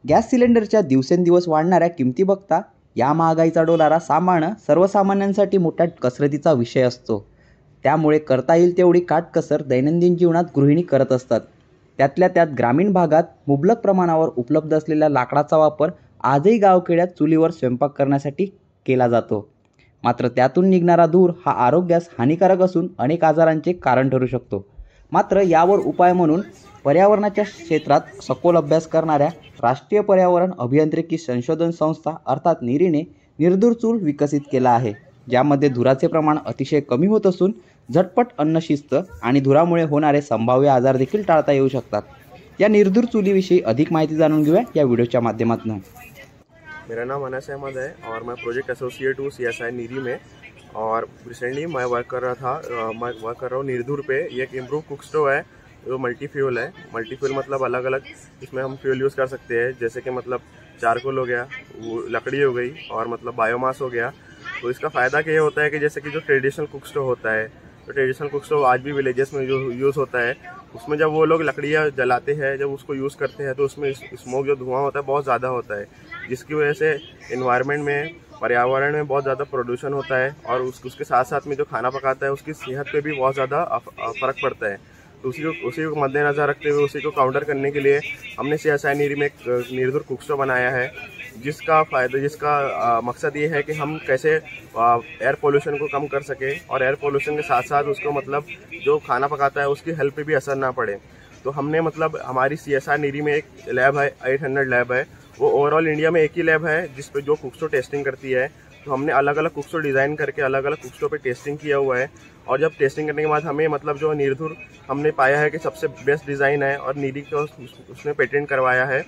Gas सिलेंडरच्या दिवसेंदिवस वाढणाऱ्या किमती बघता या महागाईचा डोलारा सांभाळणं सर्वसामान्यांसाठी मोठ्या कसरतीचा विषय असतो. त्यामुळे करता येईल तेवढी काटकसर दैनंदिन जीवनात गृहिणी करत असतात. त्यातल्या त्यात ग्रामीण भागात मुबलक प्रमाणावर उपलब्ध असलेल्या लाकडाचा वापर आजही गावखेड्यात चुलीवर स्वयंपाक करण्यासाठी केला जातो. मात्र त्यातून निघणारा धूर हा आरोग्यास हानिकारक असून अनेक आजारांचे कारण ठरू शकतो. मात्र यावर उपाय म्हणून पर्यावरणाच्या क्षेत्रात सखोल अभ्यास करणाऱ्या राष्ट्रीय पर्यावरण अभियांत्रिकी संशोधन संस्था अर्थात निरीने निर्धूर चूल विकसित केला आहे, ज्यामध्ये धुराचे प्रमाण अतिशय कमी होत असून झटपट अन्नशिस्त आणि धुरामुळे होणारे संभाव्य आजार देखील टाळता येऊ शकतात. या निर्धूर चुलीविषयी अधिक माहिती जाणून घेऊया या व्हिडिओच्या माध्यमातून. मेरा नाम अनस अहमद है और मैं प्रोजेक्ट एसोसिएट हूँ CSI नीरी में। और रिसेंटली मैं वर्क कर रहा हूँ निर्धूर पे। ये एक इम्प्रूव कुक स्टोव है जो मल्टी फ्यूल है। मल्टी फ्यूल मतलब अलग अलग इसमें हम फ्यूल यूज़ कर सकते हैं, जैसे कि मतलब चारकोल हो गया, वो लकड़ी हो गई, और मतलब बायोमास हो गया। तो इसका फ़ायदा क्या होता है कि जैसे कि जो ट्रेडिशनल कुक स्टोव होता है, तो ट्रेडिशनल कुक स्टोव आज भी विलेजेस में जो यूज़ होता है, उसमें जब वो लोग लकड़ियाँ जलाते हैं, जब उसको यूज़ करते हैं, तो उसमें स्मोक जो धुआं होता है बहुत ज़्यादा होता है, जिसकी वजह से इन्वायरमेंट में, पर्यावरण में बहुत ज़्यादा प्रदूषण होता है। और उसके साथ साथ में जो खाना पकाता है उसकी सेहत पे भी बहुत ज़्यादा फ़र्क पड़ता है। तो उसी को मद्देनज़र रखते हुए, उसी को काउंटर करने के लिए हमने CSI नीरी में एक निर्धूर कुक स्टोव बनाया है, जिसका मकसद ये है कि हम कैसे एयर पोल्यूशन को कम कर सके, और एयर पोल्यूशन के साथ साथ उसको मतलब जो खाना पकाता है उसकी हेल्थ पे भी असर ना पड़े। तो हमने मतलब हमारी CSI नीरी में एक लैब है, 800 लैब है, वो ओवरऑल इंडिया में एक ही लैब है जिस पे जो कुक स्टोव टेस्टिंग करती है। तो हमने अलग अलग कुक स्टोव डिज़ाइन करके अलग अलग कुक स्टोव पे टेस्टिंग किया हुआ है। और जब टेस्टिंग करने के बाद हमें मतलब जो निर्धूर हमने पाया है कि सबसे बेस्ट डिज़ाइन है, और नीरी को उसने पेटेंट करवाया है।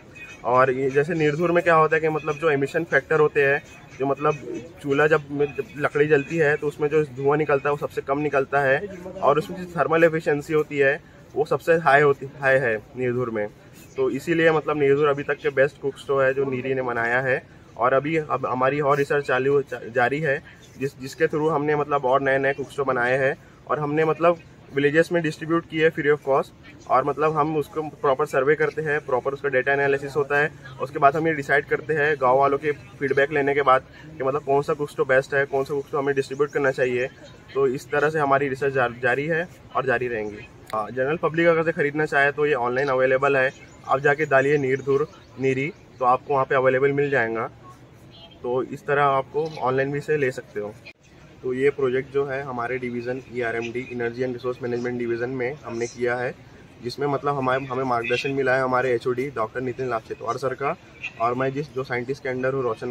और ये जैसे निर्धूर में क्या होता है कि मतलब जो एमिशन फैक्टर होते हैं, जो मतलब चूल्हा जब लकड़ी जलती है तो उसमें जो धुआं निकलता है वो सबसे कम निकलता है, और उसमें जो थर्मल एफिशिएंसी होती है वो सबसे हाई है निर्धूर में। तो इसीलिए मतलब निर्धूर अभी तक के बेस्ट कुक स्टोव है जो नीरी ने बनाया है। और अब हमारी और रिसर्च जारी है, जिसके थ्रू हमने मतलब और नए नए कुक स्टोव बनाए हैं, और हमने मतलब विलेजेस में डिस्ट्रीब्यूट किए फ्री ऑफ कॉस्ट। और मतलब हम उसको प्रॉपर सर्वे करते हैं, प्रॉपर उसका डेटा एनालिसिस होता है। उसके बाद हम ये डिसाइड करते हैं गांव वालों के फीडबैक लेने के बाद कि मतलब कौन सा कुक स्टोव बेस्ट है, कौन सा कुक स्टोव हमें डिस्ट्रीब्यूट करना चाहिए। तो इस तरह से हमारी रिसर्च जारी है और जारी रहेंगी। जनरल पब्लिक अगर से खरीदना चाहे तो ये ऑनलाइन अवेलेबल है। आप जाके डालिए निर्धूर नीरी, तो आपको वहाँ पे अवेलेबल मिल जाएगा। तो इस तरह आपको ऑनलाइन भी से ले सकते हो। तो ये प्रोजेक्ट जो है हमारे division ERMD energy and resource management division में हमने किया है, जिसमें मतलब हमें मार्गदर्शन मिला है हमारे HOD डॉक्टर नितिन लापचेतवार सर का। और मैं जो साइंटिस्ट के अंडर हूँ रोशन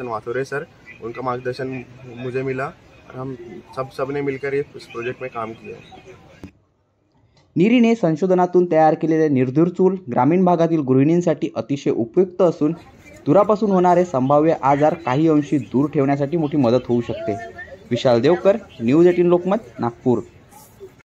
वाथोरे सर, उनका मार्गदर्शन मुझे मिला, और हम सब ने मिलकर इस प्रोजेक्ट में काम किया। निरीने संशोधनातून तयार केलेले निर्धूर चूल ग्रामीण भागातील गृहिणींसाठी अतिशय उपयुक्त असून धुरापासून होणारे संभाव्य आजार काही अंशी दूर ठेवण्यासाठी मोठी मदत होऊ शकते. विशाल देवकर, न्यूज 18 लोकमत, नागपूर.